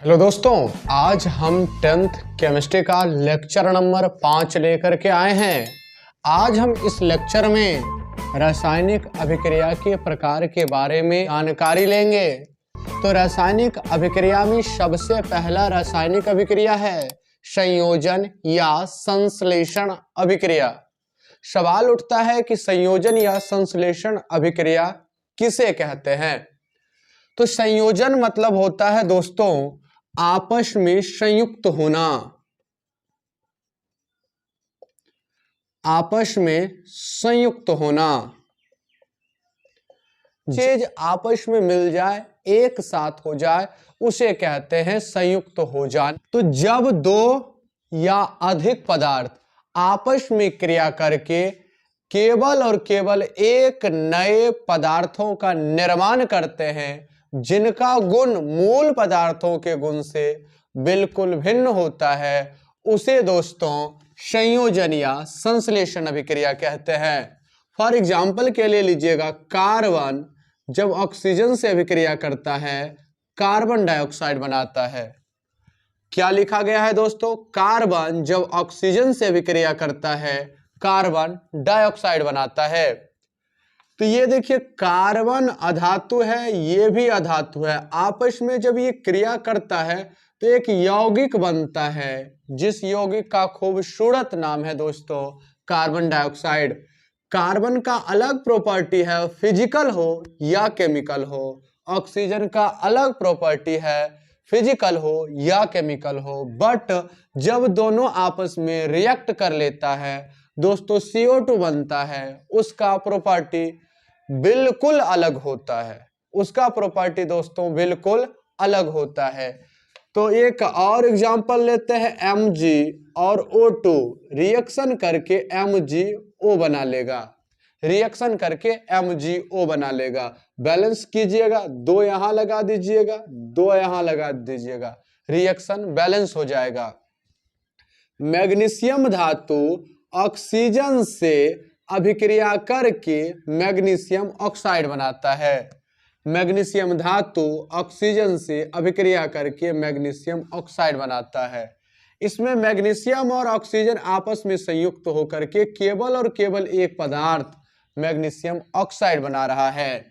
Hello दोस्तों, आज हम 10th केमिस्ट्री का लेक्चर नंबर 5 लेकर के आए हैं। आज हम इस लेक्चर में रासायनिक अभिक्रिया के प्रकार के बारे में जानकारी लेंगे। तो रासायनिक अभिक्रिया में सबसे पहला रासायनिक अभिक्रिया है संयोजन या संश्लेषण अभिक्रिया। सवाल उठता है कि संयोजन या संश्लेषण अभिक्रिया किसे कहते हैं। तो संयोजन मतलब होता है दोस्तों आपस में संयुक्त होना, आपस में संयुक्त होना। चीज आपस में मिल जाए, एक साथ हो जाए, उसे कहते हैं संयुक्त हो जाना। तो जब दो या अधिक पदार्थ आपस में क्रिया करके केवल और केवल एक नए पदार्थों का निर्माण करते हैं जिनका गुण मूल पदार्थों के गुण से बिल्कुल भिन्न होता है, उसे दोस्तों संयोजन या संश्लेषण अभिक्रिया कहते हैं। फॉर एग्जाम्पल के लिए लीजिएगा, कार्बन जब ऑक्सीजन से अभिक्रिया करता है कार्बन डाइऑक्साइड बनाता है। क्या लिखा गया है दोस्तों? कार्बन जब ऑक्सीजन से अभिक्रिया करता है कार्बन डाइऑक्साइड बनाता है। तो ये देखिए, कार्बन अधातु है, ये भी अधातु है। आपस में जब ये क्रिया करता है तो एक यौगिक बनता है, जिस यौगिक का खूबसूरत नाम है दोस्तों कार्बन डाइऑक्साइड। कार्बन का अलग प्रॉपर्टी है, फिजिकल हो या केमिकल हो। ऑक्सीजन का अलग प्रॉपर्टी है, फिजिकल हो या केमिकल हो। बट जब दोनों आपस में रिएक्ट कर लेता है दोस्तों CO2 बनता है, उसका प्रॉपर्टी बिल्कुल अलग होता है। उसका प्रॉपर्टी दोस्तों बिल्कुल अलग होता है। तो एक और एग्जांपल लेते हैं, Mg और O2 रिएक्शन करके MgO बना लेगा, रिएक्शन करके MgO बना लेगा। बैलेंस कीजिएगा, दो यहां लगा दीजिएगा, दो यहां लगा दीजिएगा, रिएक्शन बैलेंस हो जाएगा। मैग्नीशियम धातु ऑक्सीजन से अभिक्रिया करके मैग्नीशियम ऑक्साइड बनाता है। मैग्नीशियम धातु ऑक्सीजन से अभिक्रिया करके मैग्नीशियम ऑक्साइड बनाता है। इसमें मैग्नीशियम और ऑक्सीजन आपस में संयुक्त होकर के केवल और केवल एक पदार्थ मैग्नीशियम ऑक्साइड बना रहा है।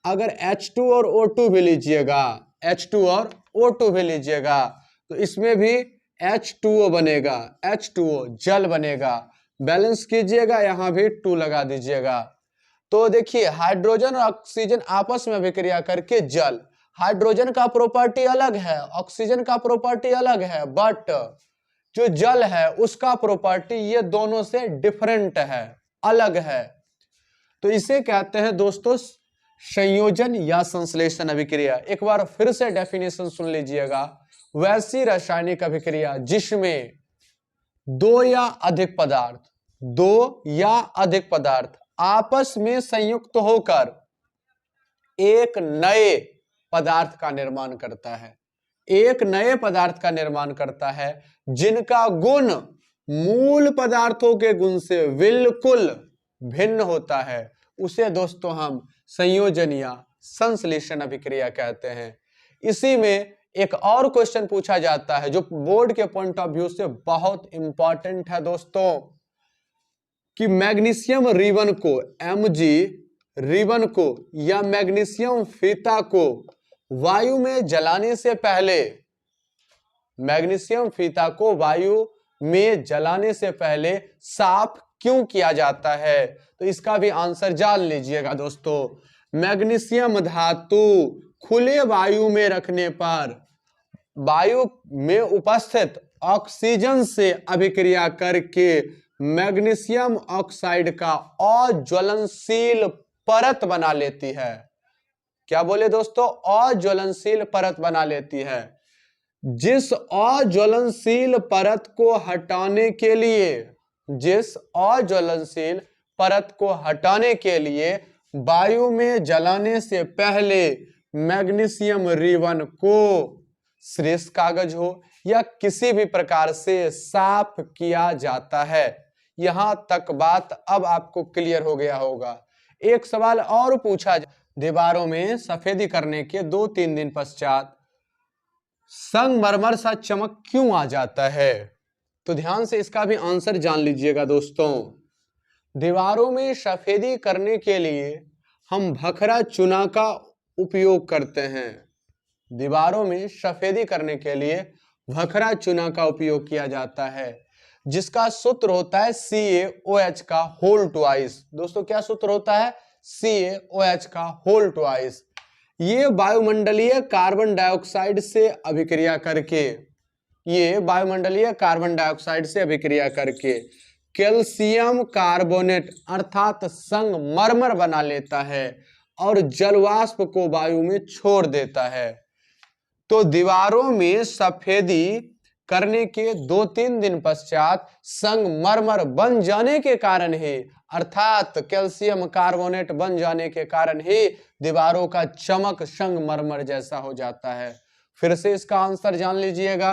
अगर H2 और O2 भी लीजिएगा, H2 और O2 भी लीजिएगा, तो इसमें भी H2O बनेगा, H2O जल बनेगा। बैलेंस कीजिएगा, यहां भी 2 लगा दीजिएगा। तो देखिए, हाइड्रोजन और ऑक्सीजन आपस में अभिक्रिया करके जल, हाइड्रोजन का प्रॉपर्टी अलग है, ऑक्सीजन का प्रॉपर्टी अलग है, बट जो जल है उसका प्रॉपर्टी ये दोनों से डिफरेंट है, अलग है। तो इसे कहते हैं दोस्तों संयोजन या संश्लेषण अभिक्रिया। एक बार फिर से डेफिनेशन सुन लीजिएगा, वैसी रासायनिक अभिक्रिया जिसमें दो या अधिक पदार्थ आपस में संयुक्त होकर एक नए पदार्थ का निर्माण करता है, एक नए पदार्थ का निर्माण करता है जिनका गुण मूल पदार्थों के गुण से बिल्कुल भिन्न होता है, उसे दोस्तों हम संयोजन या संश्लेषण अभिक्रिया कहते हैं। इसी में एक और क्वेश्चन पूछा जाता है जो बोर्ड के पॉइंट ऑफ व्यू से बहुत इंपॉर्टेंट है दोस्तों, कि मैग्नीशियम रिबन को, Mg रिबन को या मैग्नीशियम फीता को वायु में जलाने से पहले, मैग्नीशियम फीता को वायु में जलाने से पहले साफ क्यों किया जाता है? तो इसका भी आंसर जान लीजिएगा दोस्तों। मैग्नीशियम धातु खुले वायु में रखने पर वायु में उपस्थित ऑक्सीजन से अभिक्रिया करके मैग्नीशियम ऑक्साइड का अज्वलनशील परत बना लेती है। क्या बोले दोस्तों? अज्वलनशील परत बना लेती है। जिस अज्वलनशील परत को हटाने के लिए, जिस अज्वलनशील परत को हटाने के लिए वायु में जलाने से पहले मैग्नीशियम रिबन को श्रेष्ठ कागज हो या किसी भी प्रकार से साफ किया जाता है। यहां तक बात अब आपको क्लियर हो गया होगा। एक सवाल और पूछा, दीवारों में सफेदी करने के 2-3 दिन पश्चात संगमरमर सा चमक क्यों आ जाता है? तो ध्यान से इसका भी आंसर जान लीजिएगा दोस्तों। दीवारों में सफेदी करने के लिए हम भखरा चूना का उपयोग करते हैं। दीवारों में सफेदी करने के लिए भखरा चूना का उपयोग किया जाता है, जिसका सूत्र होता है CaOH का होल ट्वाइस। दोस्तों क्या सूत्र होता है? CaOH का होल ट्वाइस। ये वायुमंडलीय कार्बन डाइऑक्साइड से अभिक्रिया करके कैल्शियम कार्बोनेट अर्थात संगमरमर बना लेता है और जलवाष्प को वायु में छोड़ देता है। तो दीवारों में सफेदी करने के 2-3 दिन पश्चात संगमरमर बन जाने के कारण ही, अर्थात कैल्शियम कार्बोनेट बन जाने के कारण ही दीवारों का चमक संगमरमर जैसा हो जाता है। फिर से इसका आंसर जान लीजिएगा।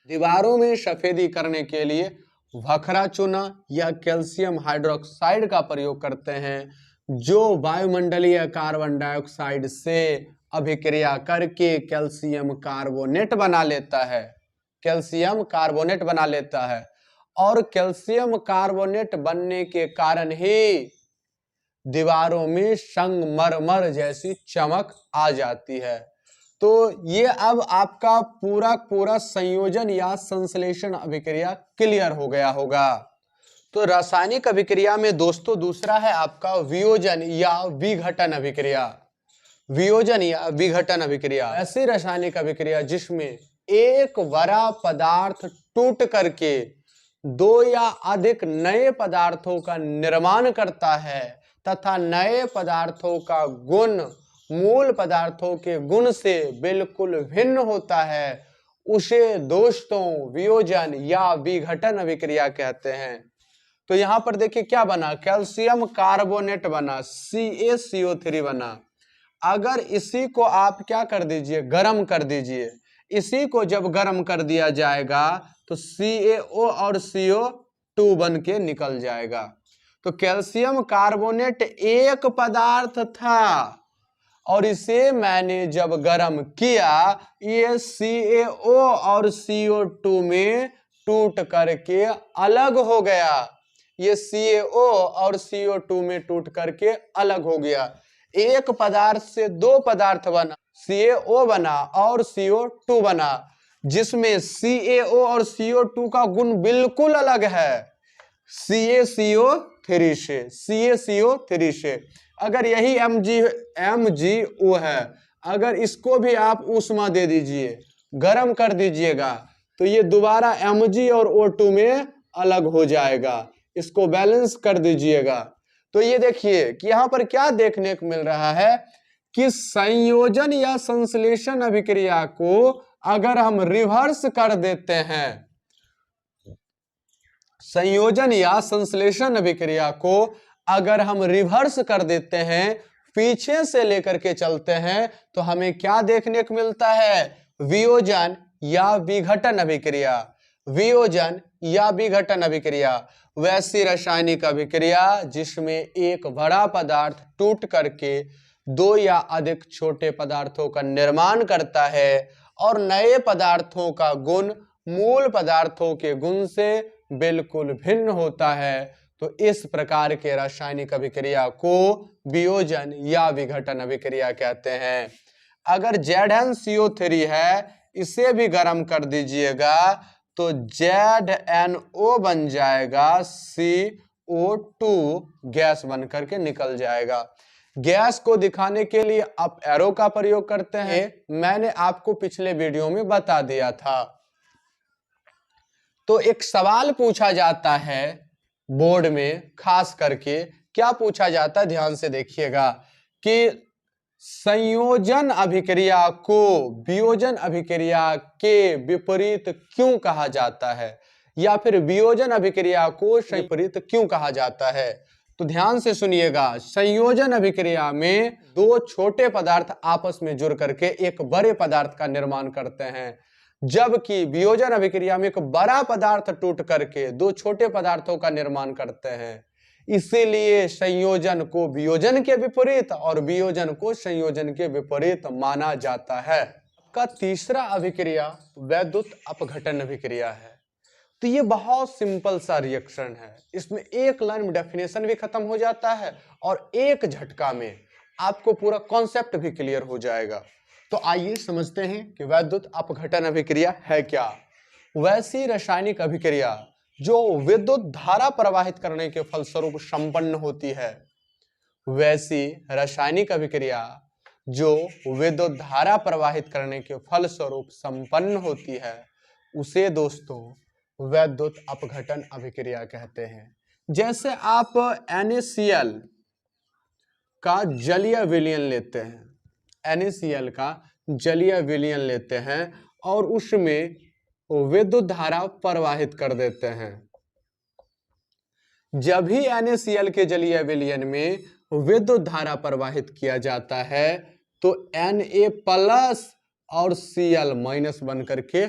दीवारों में सफेदी करने के लिए भखरा चूना या कैल्शियम हाइड्रोक्साइड का प्रयोग करते हैं, जो वायुमंडलीय कार्बन डाइऑक्साइड से अभिक्रिया करके कैल्शियम कार्बोनेट बना लेता है और कैल्शियम कार्बोनेट बनने के कारण ही दीवारों में संगमरमर जैसी चमक आ जाती है। तो ये अब आपका पूरा संयोजन या संश्लेषण अभिक्रिया क्लियर हो गया होगा। तो रासायनिक अभिक्रिया में दोस्तों दूसरा है आपका वियोजन या विघटन अभिक्रिया। ऐसी रासायनिक अभिक्रिया जिसमें एक बड़ा पदार्थ टूट करके 2 या अधिक नए पदार्थों का निर्माण करता है तथा नए पदार्थों का गुण मूल पदार्थों के गुण से बिल्कुल भिन्न होता है, उसे दोस्तों वियोजन या विघटन अभिक्रिया कहते हैं। तो यहां पर देखिए क्या बना, कैल्शियम कार्बोनेट बना, CaCO3 बना। अगर इसी को आप क्या कर दीजिए, गर्म कर दीजिए। इसी को जब गर्म कर दिया जाएगा तो CaO और CO2 बन के निकल जाएगा। तो कैल्शियम कार्बोनेट एक पदार्थ था और इसे मैंने जब गर्म किया, ये CaO और CO2 में टूट करके अलग हो गया। ये CaO और CO2 में टूट करके अलग हो गया। एक पदार्थ से 2 पदार्थ बना, CaO बना और CO2 बना, जिसमें CaO और CO2 का गुण बिल्कुल अलग है CaCO3 से। अगर यही MgO है, अगर इसको भी आप ऊष्मा दे दीजिए, गर्म कर दीजिएगा, तो ये दोबारा Mg और O2 में अलग हो जाएगा। इसको बैलेंस कर दीजिएगा। तो ये देखिए कि यहाँ पर क्या देखने को मिल रहा है कि संयोजन या संश्लेषण अभिक्रिया को अगर हम रिवर्स कर देते हैं, संयोजन या संश्लेषण अभिक्रिया को अगर हम रिवर्स कर देते हैं, पीछे से लेकर के चलते हैं, तो हमें क्या देखने को मिलता है, वियोजन या विघटन अभिक्रिया। वैसी रासायनिक अभिक्रिया जिसमें एक बड़ा पदार्थ टूट करके 2 या अधिक छोटे पदार्थों का निर्माण करता है और नए पदार्थों का गुण मूल पदार्थों के गुण से बिल्कुल भिन्न होता है, तो इस प्रकार के रासायनिक अभिक्रिया को वियोजन या विघटन अभिक्रिया कहते हैं। अगर ZnCO3 है, इसे भी गर्म कर दीजिएगा तो ZnO बन जाएगा, CO2 गैस बन करके निकल जाएगा। गैस को दिखाने के लिए अप एरो का प्रयोग करते हैं, मैंने आपको पिछले वीडियो में बता दिया था। तो एक सवाल पूछा जाता है बोर्ड में, खास करके क्या पूछा जाता है, ध्यान से देखिएगा कि संयोजन अभिक्रिया को वियोजन अभिक्रिया के विपरीत क्यों कहा जाता है, या फिर वियोजन अभिक्रिया को विपरीत क्यों कहा जाता है। तो ध्यान से सुनिएगा, संयोजन अभिक्रिया में 2 छोटे पदार्थ आपस में जुड़ करके एक बड़े पदार्थ का निर्माण करते हैं, जबकि वियोजन अभिक्रिया में एक बड़ा पदार्थ टूट करके 2 छोटे पदार्थों का निर्माण करते हैं। इसीलिए संयोजन को वियोजन के विपरीत और वियोजन को संयोजन के विपरीत माना जाता है। आपका तीसरा अभिक्रिया वैद्युत अपघटन अभिक्रिया है। तो ये बहुत सिंपल सा रिएक्शन है, इसमें एक लाइन में डेफिनेशन भी खत्म हो जाता है और एक झटका में आपको पूरा कॉन्सेप्ट भी क्लियर हो जाएगा। तो आइए समझते हैं कि वैद्युत अपघटन अभिक्रिया है क्या। वैसी रासायनिक अभिक्रिया जो विद्युत धारा प्रवाहित करने के फलस्वरूप संपन्न होती है, वैसी रासायनिक अभिक्रिया जो विद्युत धारा प्रवाहित करने के फलस्वरूप संपन्न होती है, उसे दोस्तों वैद्युत अपघटन अभिक्रिया कहते हैं। जैसे आप NaCl का जलीय विलयन लेते हैं, NaCl का जलीय विलयन लेते हैं और उसमें विद्युत धारा प्रवाहित कर देते हैं। जब भी NaCl के जलीय विलयन में विद्युत धारा प्रवाहित किया जाता है तो Na+ और Cl- बन करके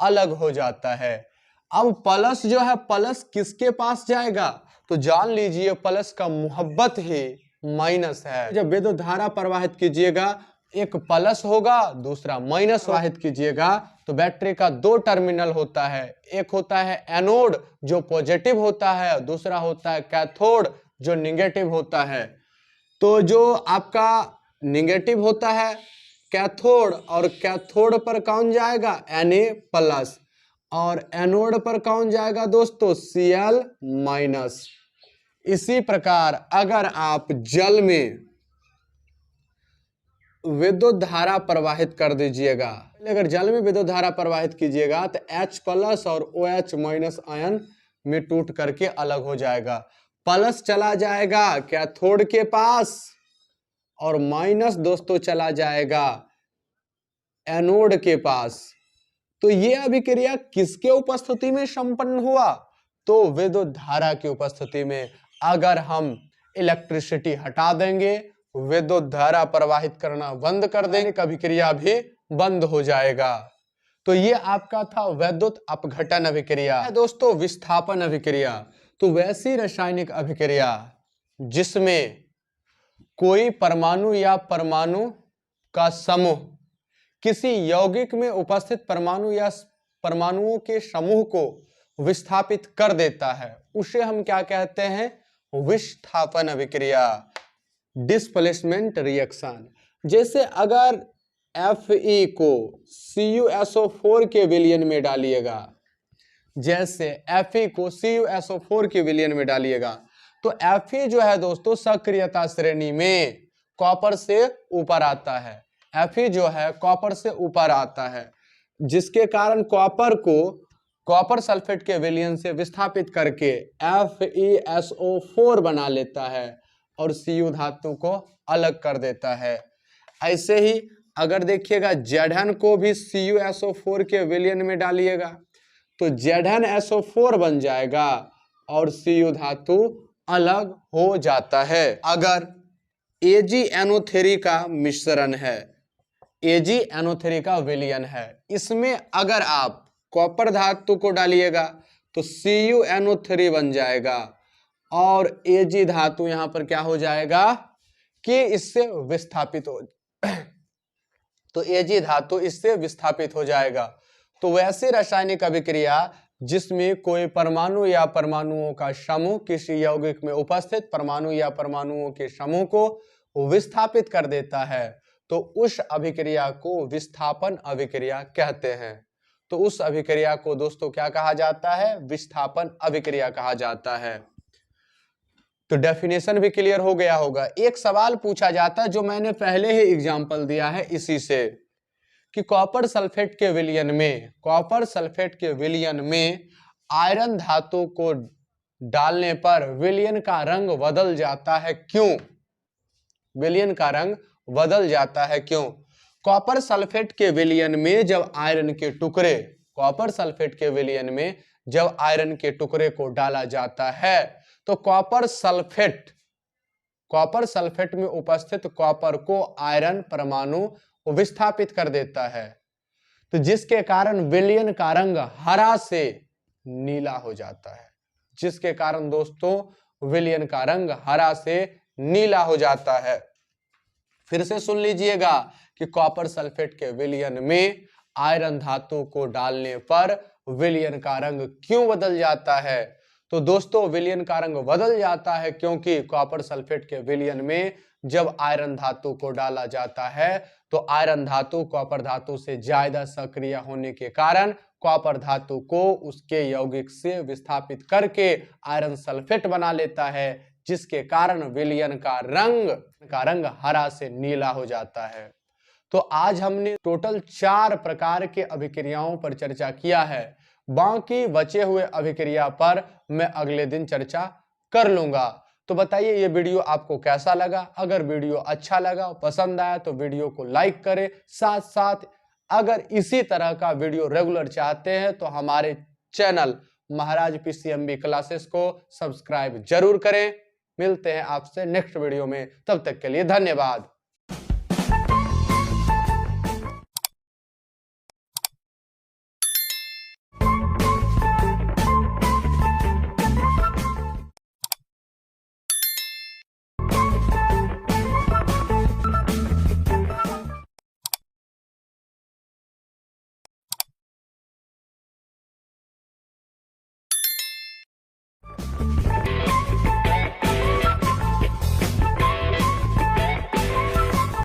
अलग हो जाता है। अब प्लस जो है, प्लस किसके पास जाएगा? तो जान लीजिए प्लस का मोहब्बत ही माइनस है। जब विद्युत धारा प्रवाहित कीजिएगा, एक प्लस होगा दूसरा माइनस प्रवाहित कीजिएगा, तो बैटरी का दो टर्मिनल होता है, एक होता है एनोड जो पॉजिटिव होता है, दूसरा होता है कैथोड जो निगेटिव होता है। तो जो आपका निगेटिव होता है कैथोड, और कैथोड पर कौन जाएगा? Na+, और एनोड पर कौन जाएगा दोस्तों? Cl-। इसी प्रकार अगर आप जल में विद्युत धारा प्रवाहित कर दीजिएगा, अगर जल में विद्युत धारा प्रवाहित कीजिएगा तो H+ और OH- आयन में टूट करके अलग हो जाएगा। प्लस चला जाएगा कैथोड के पास और माइनस दोस्तों चला जाएगा एनोड के पास। तो ये अभिक्रिया किसके उपस्थिति में संपन्न हुआ? तो विद्युत धारा की उपस्थिति में। अगर हम इलेक्ट्रिसिटी हटा देंगे, विद्युत धारा प्रवाहित करना बंद कर देंगे, अभिक्रिया भी बंद हो जाएगा। तो ये आपका था वैद्युत अपघटन अभिक्रिया। दोस्तों विस्थापन अभिक्रिया, तो वैसी रासायनिक अभिक्रिया जिसमें कोई परमाणु या परमाणु का समूह किसी यौगिक में उपस्थित परमाणु या परमाणुओं के समूह को विस्थापित कर देता है, उसे हम क्या कहते हैं? विस्थापन अभिक्रिया, डिस्प्लेसमेंट रिएक्शन। जैसे अगर Fe को CuSO4 के विलयन में डालिएगा, जैसे Fe को CuSO4 के विलयन में डालिएगा, तो Fe जो है दोस्तों सक्रियता श्रेणी में कॉपर से ऊपर आता है। Fe जो है कॉपर से ऊपर आता है, जिसके कारण कॉपर को कॉपर सल्फेट के विलयन से विस्थापित करके FeSO4 बना लेता है और Cu धातु को अलग कर देता है। ऐसे ही अगर देखिएगा Zn को भी CuSO4 के विलयन में डालिएगा तो ZnSO4 बन जाएगा और Cu धातु अलग हो जाता है। अगर AgNO3 का मिश्रण है, AgNO3 का विलयन है, इसमें अगर आप कॉपर धातु को डालिएगा तो CuNO3 बन जाएगा और Ag धातु यहां पर क्या हो जाएगा कि इससे विस्थापित हो तो Ag धातु इससे विस्थापित हो जाएगा। तो वैसे रासायनिक अभिक्रिया जिसमें कोई परमाणु या परमाणुओं का समूह किसी यौगिक में उपस्थित परमाणु या परमाणुओं के समूह को विस्थापित कर देता है, तो उस अभिक्रिया को विस्थापन अभिक्रिया कहते हैं। तो उस अभिक्रिया को दोस्तों क्या कहा जाता है? विस्थापन अभिक्रिया कहा जाता है। तो डेफिनेशन भी क्लियर हो गया होगा। एक सवाल पूछा जाता है जो मैंने पहले ही एग्जांपल दिया है इसी से, कि कॉपर सल्फेट के विलयन में आयरन धातु को डालने पर विलयन का रंग बदल जाता है, क्यों? विलयन का रंग बदल जाता है क्यों? कॉपर सल्फेट के विलयन में जब आयरन के टुकड़े को डाला जाता है तो कॉपर सल्फेट में उपस्थित कॉपर को आयरन परमाणु विस्थापित कर देता है, तो जिसके कारण विलयन का रंग हरा से नीला हो जाता है। जिसके कारण दोस्तों विलयन का रंग हरा से नीला हो जाता है। फिर से सुन लीजिएगा कि कॉपर सल्फेट के विलयन में आयरन धातु को डालने पर विलयन का रंग क्यों बदल जाता है। तो दोस्तों विलयन का रंग बदल जाता है क्योंकि कॉपर सल्फेट के विलयन में जब आयरन धातु को डाला जाता है तो आयरन धातु कॉपर धातु से ज्यादा सक्रिय होने के कारण कॉपर धातु को उसके यौगिक से विस्थापित करके आयरन सल्फेट बना लेता है, जिसके कारण विलयन का रंग हरा से नीला हो जाता है। तो आज हमने टोटल 4 प्रकार के अभिक्रियाओं पर चर्चा किया है। बाकी बचे हुए अभिक्रिया पर मैं अगले दिन चर्चा कर लूंगा। तो बताइए ये वीडियो आपको कैसा लगा। अगर वीडियो अच्छा लगा, पसंद आया तो वीडियो को लाइक करें। साथ साथ अगर इसी तरह का वीडियो रेगुलर चाहते हैं तो हमारे चैनल महाराज पीसीएमबी क्लासेस को सब्सक्राइब जरूर करें। मिलते हैं आपसे नेक्स्ट वीडियो में, तब तक के लिए धन्यवाद।